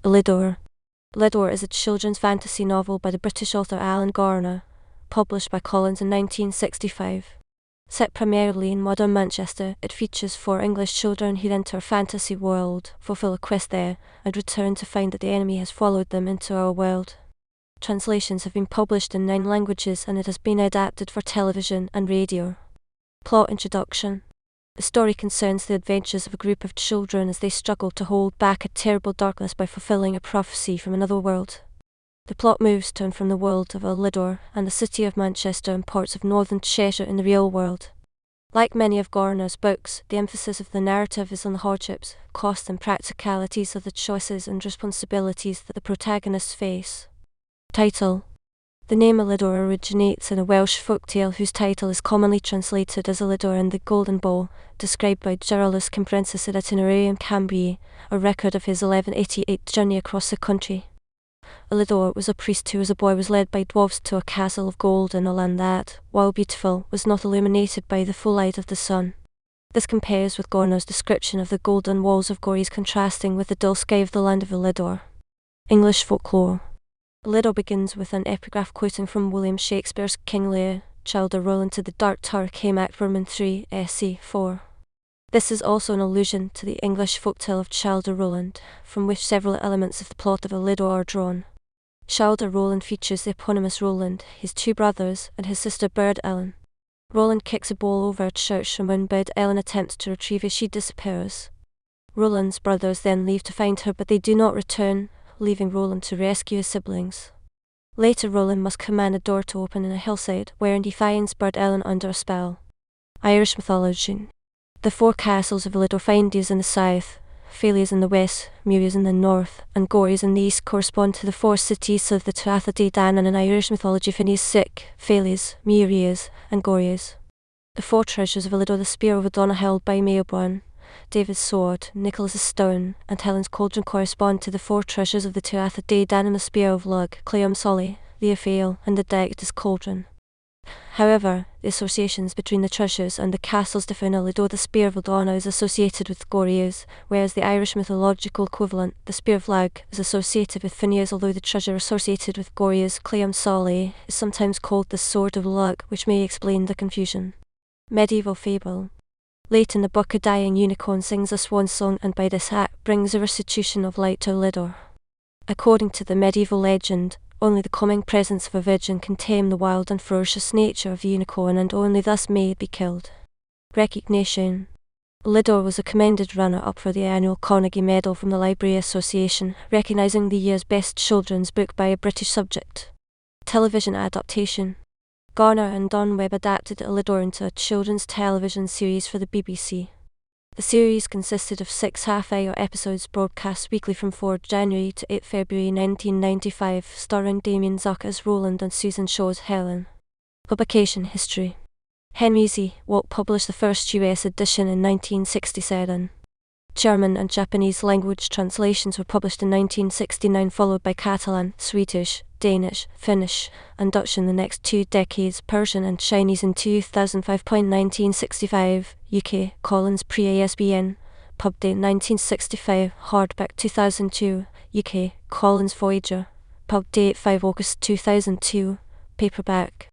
Elidor. Elidor is a children's fantasy novel by the British author Alan Garner, published by Collins in 1965. Set primarily in modern Manchester, it features 4 English children who enter a fantasy world, fulfill a quest there, and return to find that the enemy has followed them into our world. Translations have been published in 9 languages and it has been adapted for television and radio. Plot introduction. The story concerns the adventures of a group of children as they struggle to hold back a terrible darkness by fulfilling a prophecy from another world. The plot moves to and from the world of Elidor and the city of Manchester and parts of northern Cheshire in the real world. Like many of Garner's books, the emphasis of the narrative is on the hardships, costs and practicalities of the choices and responsibilities that the protagonists face. Title. The name Elidor originates in a Welsh folktale whose title is commonly translated as Elidor and the Golden Ball, described by Geraldus Cambrensis in Itinerarium Cambriae, a record of his 1188 journey across the country. Elidor was a priest who as a boy was led by dwarves to a castle of gold in a land that, while beautiful, was not illuminated by the full light of the sun. This compares with Garner's description of the golden walls of Gories contrasting with the dull sky of the land of Elidor. English folklore. Elidor begins with an epigraph quoting from William Shakespeare's King Lear, Childer Roland to the Dark Tower came Act Roman 3, SC 4. This is also an allusion to the English folktale of Childer Roland, from which several elements of the plot of Elidor are drawn. Childer Roland features the eponymous Roland, his 2 brothers, and his sister Bird Ellen. Roland kicks a ball over a church and when Bird Ellen attempts to retrieve it she disappears. Roland's brothers then leave to find her but they do not return, leaving Roland to rescue his siblings. Later Roland must command a door to open in a hillside, wherein he finds Bird Ellen under a spell. Irish mythology. The 4 castles of Elidor Findias in the south, Fales in the west, Murias in the north, and Gories in the east correspond to the 4 cities of the Tuatha De Danann in Irish mythology Phineas Sick, Fales, Murias, and Gories. The 4 treasures of Elidor: the spear of O'Donnell held by Maelbron, David's sword, Nicholas's stone, and Helen's cauldron correspond to the 4 treasures of the Tuatha De Danann: the spear of Lug, Cleom Solly, Leofail, and the Dagda's cauldron. However, the associations between the treasures and the castles differ. In Elidor, the spear of O'Donnell is associated with Gories, whereas the Irish mythological equivalent, the spear of Lug, is associated with Phineas, although the treasure associated with Gories, Cleom Solly, is sometimes called the sword of Lug, which may explain the confusion. Medieval fable. Late in the book, a dying unicorn sings a swan song and by this act brings a restitution of light to Elidor. According to the medieval legend, only the coming presence of a virgin can tame the wild and ferocious nature of the unicorn and only thus may it be killed. Recognition. Elidor was a commended runner-up for the annual Carnegie Medal from the Library Association, recognising the year's best children's book by a British subject. Television adaptation. Garner and Don Webb adapted Elidor into a children's television series for the BBC. The series consisted of 6 half-hour episodes broadcast weekly from 4 January to 8 February 1995, starring Damien Zuck as Roland and Susan Shaw as Helen. Publication history. Henry Z. Watt published the first US edition in 1967. German and Japanese language translations were published in 1969, followed by Catalan, Swedish, Danish, Finnish, and Dutch in the next 2 decades, Persian and Chinese in 2005. 1965, UK, Collins pre-ISBN, pub date 1965, hardback 2002, UK, Collins Voyager, pub date 5 August 2002, paperback